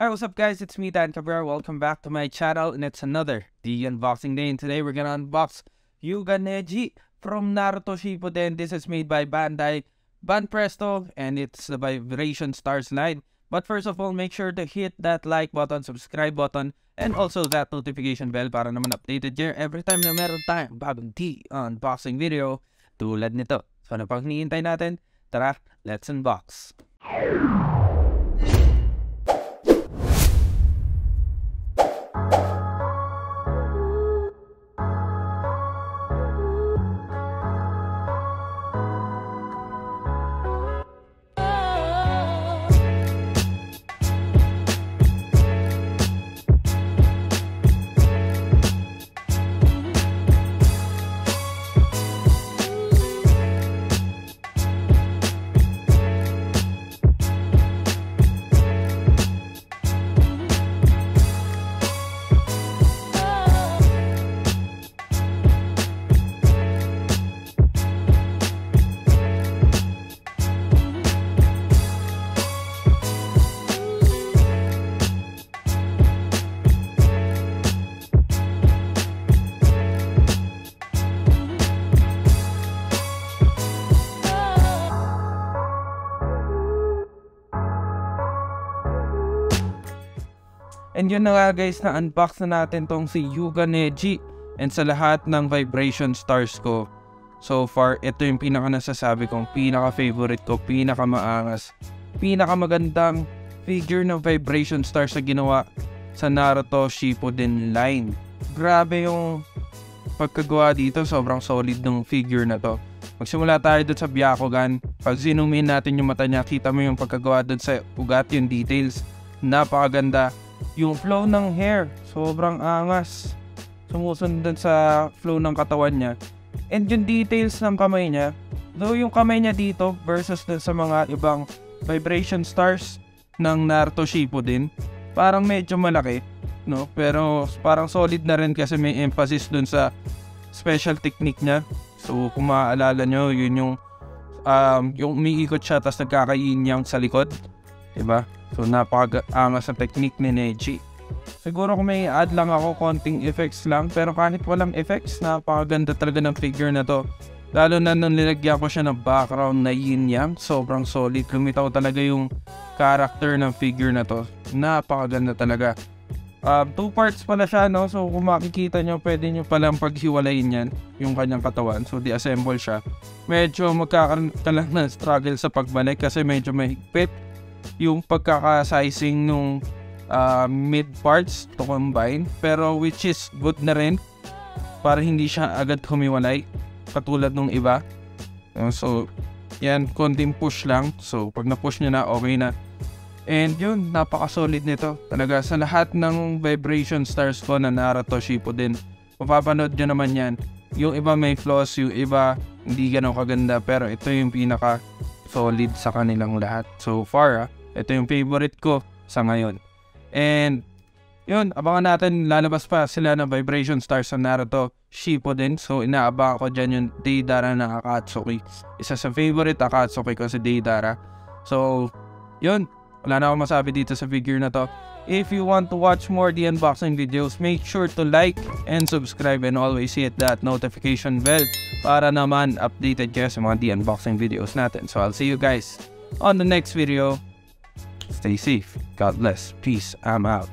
Hi, what's up guys? It's me, Dan Cabrera. Welcome back to my channel and it's another The Unboxing Day. And today we're gonna unbox Hyuga Neji from Naruto Shippuden. This is made by Bandai Banpresto and it's the Vibration Stars line. But first of all, make sure to hit that like button, subscribe button, and also that notification bell para naman updated here every time na meron tayong bagong The Unboxing video tulad nito. So ano pang hinihintay natin? Tara, let's unbox! And yun na nga guys, na-unbox na natin tong si Hyuga Neji. And sa lahat ng Vibration Stars ko, so far, ito yung pinaka-nasasabi kong pinaka-favorite ko, pinaka-maangas, pinaka-magandang figure ng Vibration Stars na ginawa sa Naruto Shippuden line. Grabe yung pagkagawa dito, sobrang solid ng figure na to. Magsimula tayo dun sa Byakugan. Pag zinumin natin yung mata niya, kita mo yung pagkagawa dun sa ugat, yung details. Napakaganda. Yung flow ng hair, sobrang angas. Sumusunod sa flow ng katawan niya. And yung details ng kamay niya, though yung kamay niya dito versus dun sa mga ibang Vibration Stars ng Naruto Shippuden, parang medyo malaki, no? Pero parang solid na rin kasi may emphasis dun sa special technique niya. So kung maaalala nyo, yun yung umiikot siya tapos nagkakayinyang sa likod, diba? So napaka-angas ang technique ni Neji. Siguro kung may add lang ako, konting effects lang. Pero kahit walang effects, napakaganda talaga ng figure na to. Lalo na nung nilagyan ko siya ng background na yin-yang, sobrang solid. Lumitaw talaga yung character ng figure na to. Napakaganda talaga. 2 parts pala siya, no? So kung makikita nyo, pwede nyo palang paghiwalayin yan, yung kanyang katawan. So di-assemble siya. Medyo magkakaroon ka lang ng struggle sa pagbalik kasi medyo mahigpit yung pagkaka-sizing nung mid parts to combine, pero which is good na rin para hindi siya agad humiwalay katulad nung iba. So yan, konting push lang. So pag na-push nyo na, okay na. And yun, napaka-solid nito talaga. Sa lahat ng Vibration Stars ko na Naruto Shippuden, mapapanood nyo naman yan. Yung iba may flaws, yung iba hindi ganun kaganda, pero ito yung pinaka solid sa kanilang lahat so far. Ito yung favorite ko sa ngayon. And yun, abangan natin, lalabas pa sila ng Vibration Stars sa Naruto Shippuden. So inaabangan ko dyan yung Deidara ng Akatsuki. Isa sa favorite Akatsuki ko si Deidara. So yun, wala na akong masabi dito sa figure na to. If you want to watch more The Unboxing videos, make sure to like and subscribe and always hit that notification bell para naman updated kayo sa mga The Unboxing videos natin. So I'll see you guys on the next video. Stay safe. God bless. Peace. I'm out.